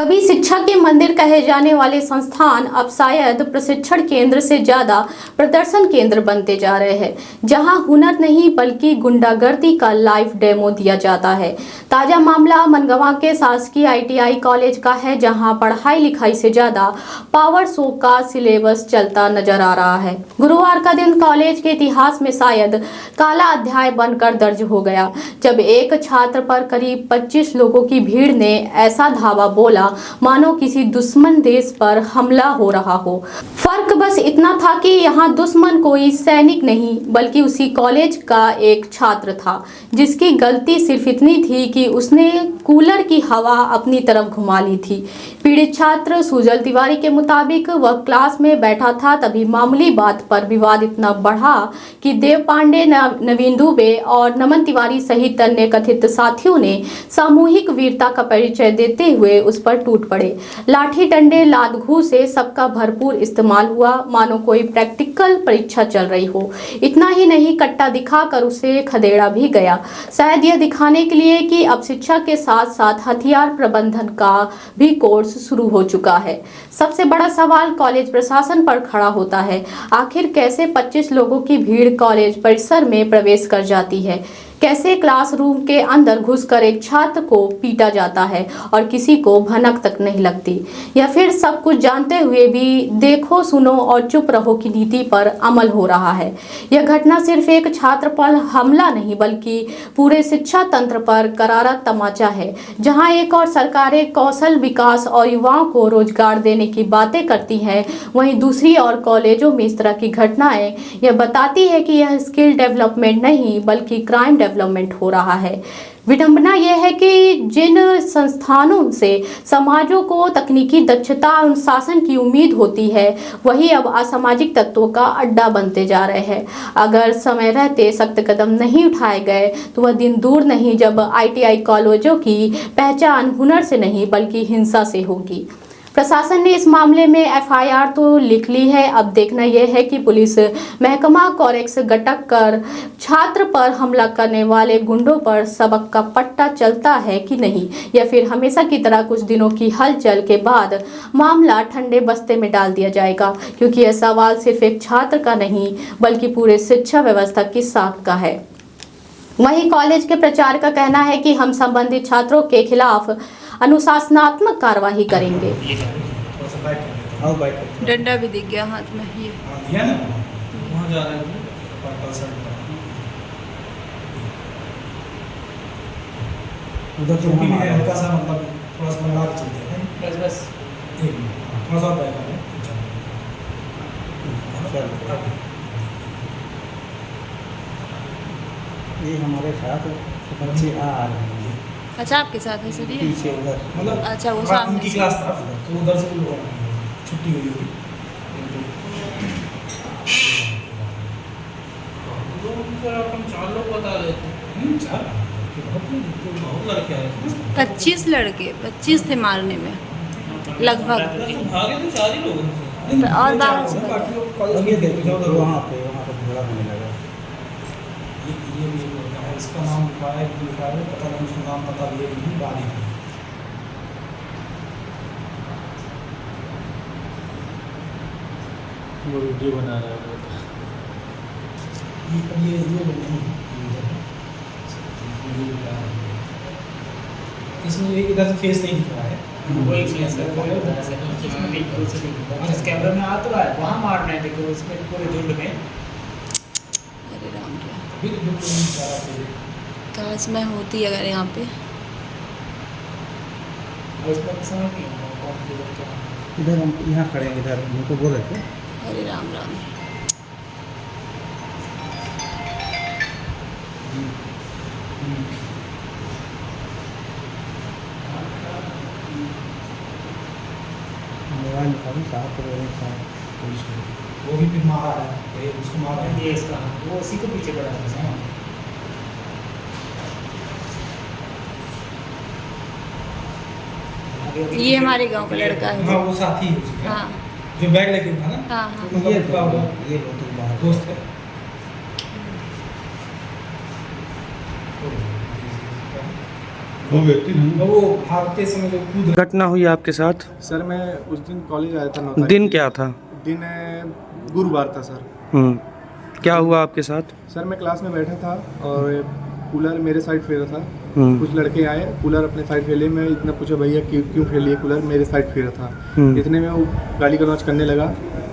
कभी शिक्षा के मंदिर कहे जाने वाले संस्थान अब शायद प्रशिक्षण केंद्र से ज्यादा प्रदर्शन केंद्र बनते जा रहे हैं, जहां हुनर नहीं बल्कि गुंडागर्दी का लाइव डेमो दिया जाता है। ताजा मामला मनगवा के शासकीय ITI कॉलेज का है, जहां पढ़ाई लिखाई से ज्यादा पावर शो का सिलेबस चलता नजर आ रहा है। गुरुवार का दिन कॉलेज के इतिहास में शायद काला अध्याय बनकर दर्ज हो गया, जब एक छात्र पर करीब 25 लोगों की भीड़ ने ऐसा धावा बोला मानो किसी दुश्मन देश पर हमला हो रहा हो। फर्क बस इतना था कि यहाँ दुश्मन कोई सैनिक नहीं बल्कि उसी कॉलेज का एक छात्र था, जिसकी गलती सिर्फ इतनी थी कि उसने कूलर की हवा अपनी तरफ घुमा ली थी। पीड़ित छात्र सुजल तिवारी के मुताबिक वह क्लास में बैठा था, तभी मामूली बात पर विवाद इतना बढ़ा कि देव पांडे, नवीन दुबे और नमन तिवारी सहित अन्य कथित साथियों ने सामूहिक वीरता का परिचय देते हुए उस पर टूट पड़े। लाठी डंडे लात घूंसे से सबका भरपूर इस्तेमाल हुआ, मानो कोई प्रैक्टिकल परीक्षा चल रही हो। इतना ही नहीं, कट्टा दिखाकर उसे खदेड़ा भी गया, शायद यह दिखाने के लिए कि अब शिक्षा के साथ साथ हथियार प्रबंधन का भी कोर्स शुरू हो चुका है। सबसे बड़ा सवाल कॉलेज प्रशासन पर खड़ा होता है, आखिर कैसे 25 लोगों की भीड़ कॉलेज परिसर में प्रवेश कर जाती है? कैसे क्लासरूम के अंदर घुसकर एक छात्र को पीटा जाता है और किसी को भनक तक नहीं लगती? या फिर सब कुछ जानते हुए भी देखो, सुनो और चुप रहो की नीति पर अमल हो रहा है? यह घटना सिर्फ एक छात्र पर हमला नहीं बल्कि पूरे शिक्षा तंत्र पर करारा तमाचा है, जहां एक और सरकारें कौशल विकास और युवाओं को रोजगार देने की बातें करती हैं, वहीं दूसरी और कॉलेजों में इस तरह की घटनाएं यह बताती है कि यह स्किल डेवलपमेंट नहीं बल्कि क्राइम डेवलपमेंट हो रहा है। विडंबना यह है कि जिन संस्थानों से समाजों को तकनीकी दक्षता और अनुशासन की उम्मीद होती है, वही अब असामाजिक तत्वों का अड्डा बनते जा रहे हैं। अगर समय रहते सख्त कदम नहीं उठाए गए तो वह दिन दूर नहीं जब ITI कॉलेजों की पहचान हुनर से नहीं बल्कि हिंसा से होगी। प्रशासन ने इस मामले में FIR तो लिख ली है, अब देखना यह है कि पुलिस महकमा कोरेक्स गटक कर छात्र पर हमला करने वाले गुंडों पर सबक का पट्टा चलता है कि नहीं, या फिर हमेशा की तरह कुछ दिनों की हलचल के बाद मामला ठंडे बस्ते में डाल दिया जाएगा, क्योंकि यह सवाल सिर्फ एक छात्र का नहीं बल्कि पूरे शिक्षा व्यवस्था की साख का है। वहीं कॉलेज के प्राचार्य का कहना है कि हम संबंधित छात्रों के खिलाफ अनुशासनात्मक कार्रवाई करेंगे। डंडा भी दिख गया हाथ में, ये दिया ना वहाँ जा रहा है उधर जो भी है हल्का सा, मतलब थोड़ा सा लगा के चलते हैं। बस एक मिनट थोड़ा सा बैक करें। ये हमारे साथ बच्चे आ रहे हैं। अच्छा, आपके साथ है सर? ये पीछे उधर, मतलब अच्छा, वो सामने उनकी क्लास था तो उधर से लोग छुट्टी हुई होगी। अपन 4 लोग बता देते हैं। 4 बहुत लड़के आए थे। 25 लड़के, 25 थे मारने में लगभग। आगे तो 4 ही लोग हैं और बाहर से बाकी लोग कॉलेज ये में देखो उधर वहाँ पे झगड़ा होने लगा। ये भी एक लड़का है, इसका नाम लिखा है पता नहीं, उसका नाम पता भी नहीं, बारी है। वो वीडियो बना रहा है। ये इसमें एक इधर से फेस नहीं दिख रहा है। वो एक फेस है, जिस कैमरा में आ तो रहा है वहाँ मारना है। देखो उसमें पूरे झुंड में। अरे राम रे, अभी तो बिल्कुल नहीं जा रहा है। काश मैं होती अगर यहाँ पे। और इसका तो समझ नहीं आता कौन किधर क्या। इधर हम यहाँ खड़े हैं, इधर उनको बोल रहे थे। अरे राम राम। मोबाइल निकालो, साहब को बोले साहब पुलिस को। वो भी फिर मारा है, ये उसको मारा है। ये इसका वो उसी को पीछे पड़ा है। ये हमारे गांव का लड़का है। हाँ वो साथी है उसका। हाँ जो बैग लेके था ना। हाँ हाँ। मतलब ये क्या होगा? ये तो बाहर दोस्त है। वो व्यक्ति नहीं। और वो भागते समय जो कूद घटना हुई आपके साथ? सर मैं उस दिन कॉलेज आया था 9 तारीख दिन को। क्या था? दिन गुरुवार था सर। क्या हुआ आपके साथ? सर मैं क्लास में बैठा था और कूलर मेरे साइड फेरा था। कुछ लड़के आए, कूलर अपने साइड फेले। मैं इतना पूछा भैया क्यों फेर लिए कूलर, मेरे साइड फेरा था। इतने में वो गाली गलौज करने लगा,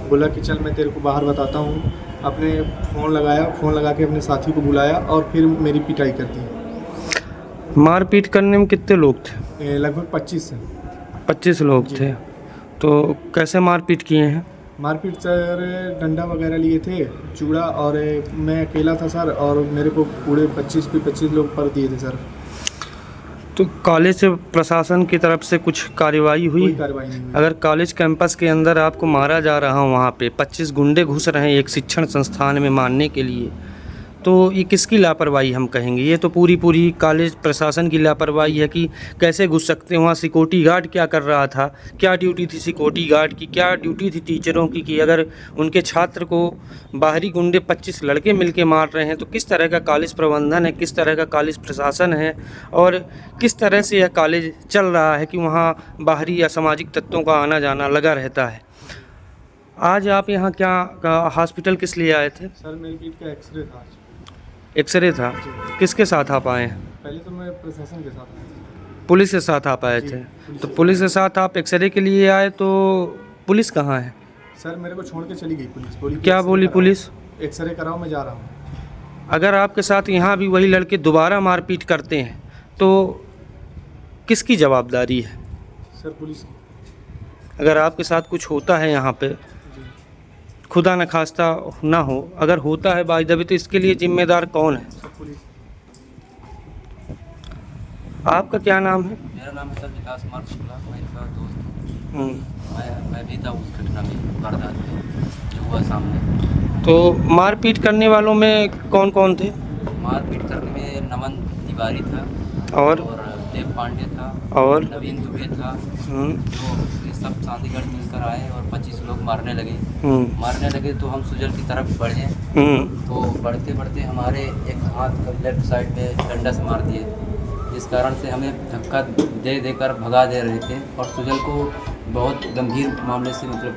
बोला कि चल मैं तेरे को बाहर बताता हूँ। अपने फ़ोन लगाया, फ़ोन लगा के अपने साथी को बुलाया और फिर मेरी पिटाई कर दी। मारपीट करने में कितने लोग थे? लगभग 25 से 25 लोग थे। तो कैसे मारपीट किए हैं? मारपीट सर डंडा वगैरह लिए थे, चूड़ा, और मैं अकेला था सर, और मेरे को पूरे 25 लोग पर दिए थे सर। तो कॉलेज से प्रशासन की तरफ से कुछ कार्रवाई हुई? कोई कार्रवाई नहीं हुई। अगर कॉलेज कैंपस के अंदर आपको मारा जा रहा हो, वहाँ पे 25 गुंडे घुस रहे हैं एक शिक्षण संस्थान में मारने के लिए, तो ये किसकी लापरवाही हम कहेंगे? ये तो पूरी कॉलेज प्रशासन की लापरवाही है कि कैसे घुस सकते हैं। वहाँ सिक्योरिटी गार्ड क्या कर रहा था? क्या ड्यूटी थी सिक्योरिटी गार्ड की? क्या ड्यूटी थी टीचरों की कि अगर उनके छात्र को बाहरी गुंडे 25 लड़के मिलके मार रहे हैं तो किस तरह का कॉलेज प्रबंधन है, किस तरह का कॉलेज प्रशासन है और किस तरह से यह कॉलेज चल रहा है कि वहाँ बाहरी असामाजिक तत्वों का आना जाना लगा रहता है। आज आप यहाँ क्या हॉस्पिटल किस लिए आए थे? सर मेरी पीठ का एक्सरे था आज। एक्सरे था? किसके साथ आप आए हैं? पहले तो मैं प्रशासन के साथ आया था। पुलिस के साथ आप आए थे? तो पुलिस के साथ आप एक्सरे के लिए आए, तो पुलिस कहाँ है? सर मेरे को छोड़ के चली गई पुलिस। बोली कि क्या एक्सरे बोली कराओ, पुलिस? एक्सरे कराओ, मैं जा रहा हूँ। अगर आपके साथ यहाँ भी वही लड़के दोबारा मारपीट करते हैं तो किसकी जवाबदारी है? Sir police. अगर आपके साथ कुछ होता है यहाँ पे, खुदा न खास्ता ना हो, अगर होता है बाई दबी, तो इसके लिए जिम्मेदार कौन है? Sir police. आपका क्या नाम है? मेरा नाम है सर विकास कुमार शुक्ला। मैं इनका दोस्त हूँ। मैं भी था उस घटना में, वारदात में जो हुआ सामने। तो मारपीट करने वालों में कौन कौन थे? मारपीट करने में नमन तिवारी था और देव पांडे था और नवीन दुबे था। जो ये सब चांदीगढ़ मिलकर आए और 25 लोग मारने लगे। तो हम सुजल की तरफ बढ़े। तो बढ़ते बढ़ते हमारे एक हाथ लेफ्ट साइड में डंडा से मार दिए, जिस कारण से हमें धक्का दे देकर भगा दे रहे थे और सुजल को बहुत गंभीर मामले से मतलब